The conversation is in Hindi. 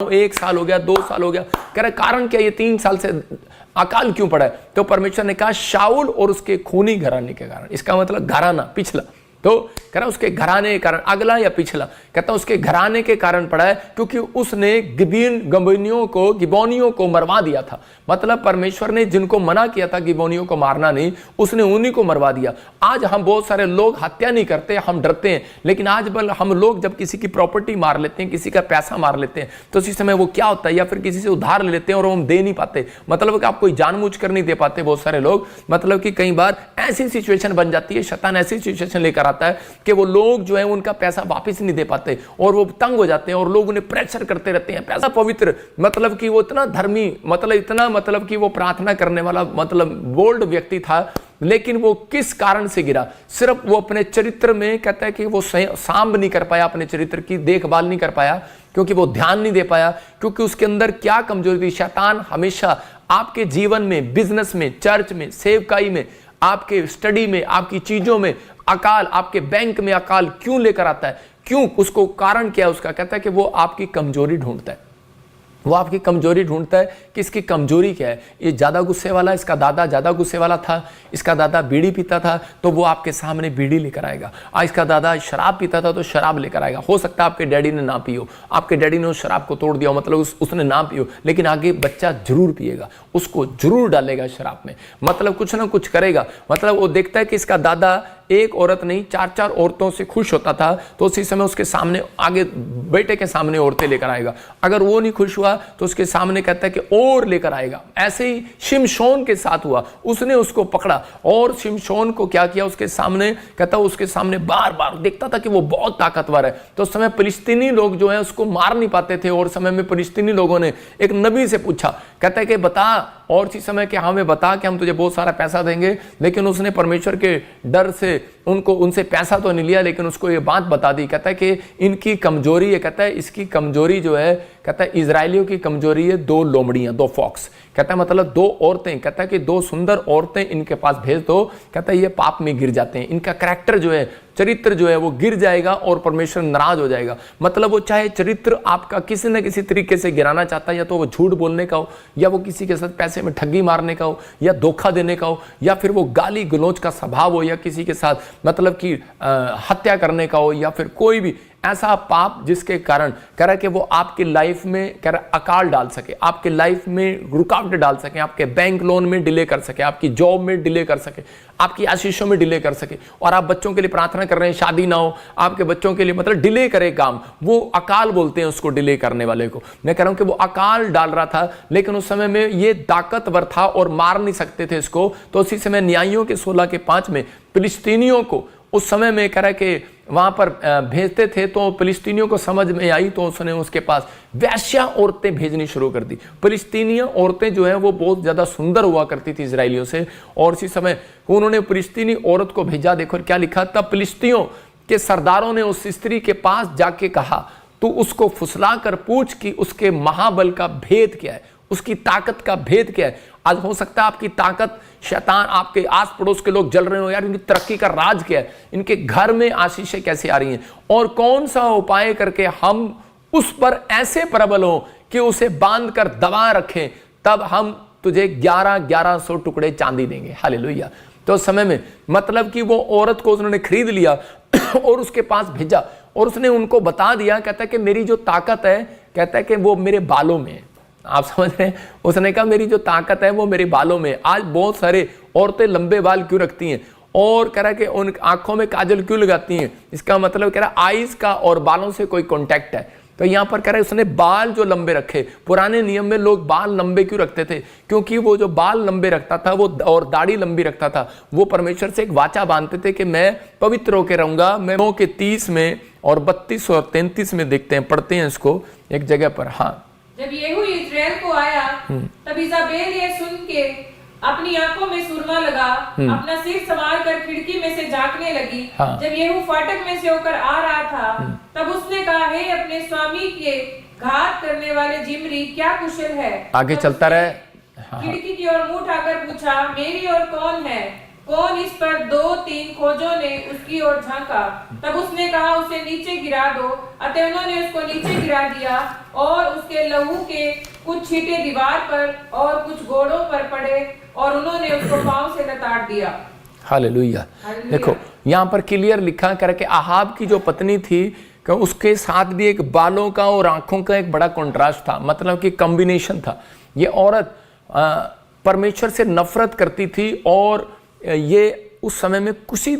1 साल हो गया, 2 साल हो गया। कह रहे कारण क्या, ये 3 साल से अकाल क्यों पड़ा है? तो परमेश्वर ने कहा शाऊल और उसके खूनी घराने के कारण। इसका मतलब घराना पिछला, तो कह रहा उसके घराने के कारण, अगला या पिछला, कहता उसके घराने के कारण पड़ा है, क्योंकि उसने गिबोनियों को मरवा दिया था। मतलब परमेश्वर ने जिनको मना किया था गिबोनियों को मारना नहीं, उसने उन्हीं को मरवा दिया। आज हम बहुत सारे लोग हत्या नहीं करते, हम डरते हैं, लेकिन आज बल हम लोग जब किसी की प्रॉपर्टी मार लेते हैं, किसी का पैसा मार लेते हैं, तो उसी समय वो क्या होता है, या फिर किसी से उधार ले लेते हैं और हम दे नहीं पाते, मतलब कि आप कोई जानबूझ कर नहीं दे पाते बहुत सारे लोग। मतलब कि कई बार ऐसी सिचुएशन बन जाती है, शैतान ऐसी सिचुएशन लेकर आता है कि वो लोग जो है उनका पैसा वापस नहीं दे पाते और वो तंग हो जाते हैं और लोग उन्हें प्रेशर करते रहते हैं। पैसा पवित्र, मतलब कि वो इतना धर्मी, मतलब कि वो प्रार्थना करने वाला, मतलब बोल्ड व्यक्ति था, लेकिन वो किस कारण से गिरा? सिर्फ वो अपने चरित्र में, कहता है कि वो सांभ नहीं कर पाया, अपने चरित्र की देखभाल नहीं कर पाया, क्योंकि वो ध्यान नहीं दे पाया, क्योंकि उसके अंदर क्या कमजोरी थी। शैतान हमेशा आपके जीवन में, बिजनेस में, चर्च में, सेवकाई में, आपके स्टडी में, आपकी चीजों में अकाल, आपके बैंक में अकाल क्यों लेकर आता है? क्यों? उसको कारण क्या है उसका? कहता है कि वो आपकी कमजोरी ढूंढता है, वो आपकी कमजोरी ढूंढता है कि इसकी कमजोरी क्या है। ये ज्यादा गुस्से वाला, इसका दादा ज्यादा गुस्से वाला था, इसका दादा बीड़ी पीता था तो वो आपके सामने बीड़ी लेकर आएगा। इसका दादा शराब पीता था तो शराब लेकर आएगा। हो सकता है आपके डैडी ने ना पियो, आपके डैडी ने उस शराब को तोड़ दिया, मतलब उसने ना पियो, लेकिन आगे बच्चा जरूर पिएगा, उसको जरूर डालेगा शराब में, मतलब कुछ ना कुछ करेगा। मतलब वो देखता है कि इसका दादा एक औरत नहीं 4-4 औरतों से खुश होता था, तो उसी समय उसके सामने, आगे बेटे के सामने औरतें लेकर आएगा। अगर वो नहीं खुश हुआ तो उसके सामने कहता है कि और लेकर आएगा। ऐसे ही शिमशोन के साथ हुआ, उसने उसको पकड़ा और शिमशोन को क्या किया, उसके सामने, कहता उसके सामने बार बार देखता था कि वो बहुत ताकतवर है। तो उस समय फिलिस्तीनी लोग जो है उसको मार नहीं पाते थे, और समय में फिलिस्तीनी लोगों ने एक नबी से पूछा, कहता है कि बता, और इसी समय कि हमें बता कि हम तुझे बहुत सारा पैसा देंगे। लेकिन उसने परमेश्वर के डर से उनसे पैसा तो नहीं लिया, लेकिन उसको ये बात बता दी, कहता है कि इनकी कमजोरी है, कहता है इसकी कमजोरी जो है, कहता है इजरायलियों की कमजोरी है 2 लोमड़ियां, 2 फॉक्स, कहता है मतलब 2 औरतें, कहता है कि 2 सुंदर औरतें इनके पास भेज दो, कहता है ये पाप में गिर जाते हैं, इनका कैरेक्टर जो है, चरित्र जो है वो गिर जाएगा और परमेश्वर नाराज हो जाएगा। मतलब वो चाहे चरित्र आपका किसी न किसी तरीके से गिराना चाहता है, या तो वो झूठ बोलने का हो, या वो किसी के साथ पैसे में ठगी मारने का हो, या धोखा देने का हो, या फिर वो गाली गलौज का स्वभाव हो, या किसी के साथ मतलब कि हत्या करने का हो, या फिर कोई भी ऐसा पाप जिसके कारण कह रहा है कि वो आपकी लाइफ में कह रहा अकाल डाल सके, आपके लाइफ में रुकावट डाल सके, आपके बैंक लोन में डिले कर सके, आपकी जॉब में डिले कर सके, आपकी आशीषों में डिले कर सके। और आप बच्चों के लिए प्रार्थना कर रहे हैं शादी ना हो, आपके बच्चों के लिए मतलब डिले करे काम, वो अकाल बोलते हैं उसको, डिले करने वाले को। मैं कह रहा हूं कि वो अकाल डाल रहा था, लेकिन उस समय में ये ताकतवर था और मार नहीं सकते थे इसको। तो उसी समय न्यायियों के 16:5 में फिलिस्तीनियों को उस समय में कह रहा है कि वहां पर भेजते थे, तो फिलिस्तीनियों को समझ में आई, तो उसने उसके पास वैश्या औरतें भेजनी शुरू कर दी। फिलिस्तीनियां औरतें जो है वो बहुत ज्यादा सुंदर हुआ करती थी इजरायलियों से, और इसी समय उन्होंने फिलिस्तीनी औरत को भेजा। देखो क्या लिखा, तब फिलिस्तियों के सरदारों ने उस स्त्री के पास जाके कहा, तू उसको फुसला कर पूछ कि उसके महाबल का भेद क्या है, उसकी ताकत का भेद क्या है। आज हो सकता है आपकी ताकत, शैतान आपके आस पड़ोस के लोग जल रहे हो, यार इनकी तरक्की का राज क्या है, इनके घर में आशीषें कैसे आ रही हैं, और कौन सा उपाय करके हम उस पर ऐसे प्रबल हो कि उसे बांध कर दबा रखें, तब हम तुझे 1100 टुकड़े चांदी देंगे। हालेलुया। तो उस समय में मतलब कि वो औरत को उन्होंने खरीद लिया और उसके पास भेजा, और उसने उनको बता दिया, कहता है कि मेरी जो ताकत है, कहता है कि वो मेरे बालों में है। आप समझ रहे हैं, उसने कहा मेरी जो ताकत है वो मेरे बालों में। आज बहुत सारे औरतें लंबे बाल क्यों रखती हैं, और कह रहा है कि उन आंखों में काजल क्यों लगाती हैं, इसका मतलब कह रहा है आईज का और बालों से कोई कॉन्टैक्ट है। तो यहां पर कह रहा है उसने बाल जो लंबे रखे। पुराने नियम में लोग बाल लंबे क्यों रखते थे, क्योंकि वो जो बाल लंबे रखता था वो और दाढ़ी लंबी रखता था, वो परमेश्वर से एक वाचा बांधते थे कि मैं पवित्र होकर रहूंगा। मैं 9 के 30 में और 32 और 33 में देखते हैं, पढ़ते हैं इसको एक जगह पर। हाँ, जब येहू इस्राएल को आया, तब इजाबेल ये सुन के अपनी आंखों में सुरमा लगा, अपना सिर संवार कर खिड़की में से झांकने लगी। हाँ। जब येहू फाटक में से होकर आ रहा था, तब उसने कहा, हे अपने स्वामी के घात करने वाले जिम्री, क्या कुशल है। आगे चलता रहे। खिड़की की ओर मुंह उठाकर पूछा, मेरी और कौन है। कौन इस पर 2-3 खोजों ने उसकी ओर झांका। तब उसने कहा, उसे नीचे गिरा दो। अतः उन्होंने उसको नीचे गिरा दिया और उसके लहू के कुछ छींटे दीवार पर और कुछ घोड़ों पर पड़े और उन्होंने उसको पांव से लताड़ दिया। हालेलुया। देखो यहाँ पर क्लियर लिखा करके आहाब की जो पत्नी थी कि उसके साथ भी एक बालों का और आंखों का एक बड़ा कॉन्ट्रास्ट था, मतलब कि कॉम्बिनेशन था। ये औरत परमेश्वर से नफरत करती थी और ये उस समय में कुछ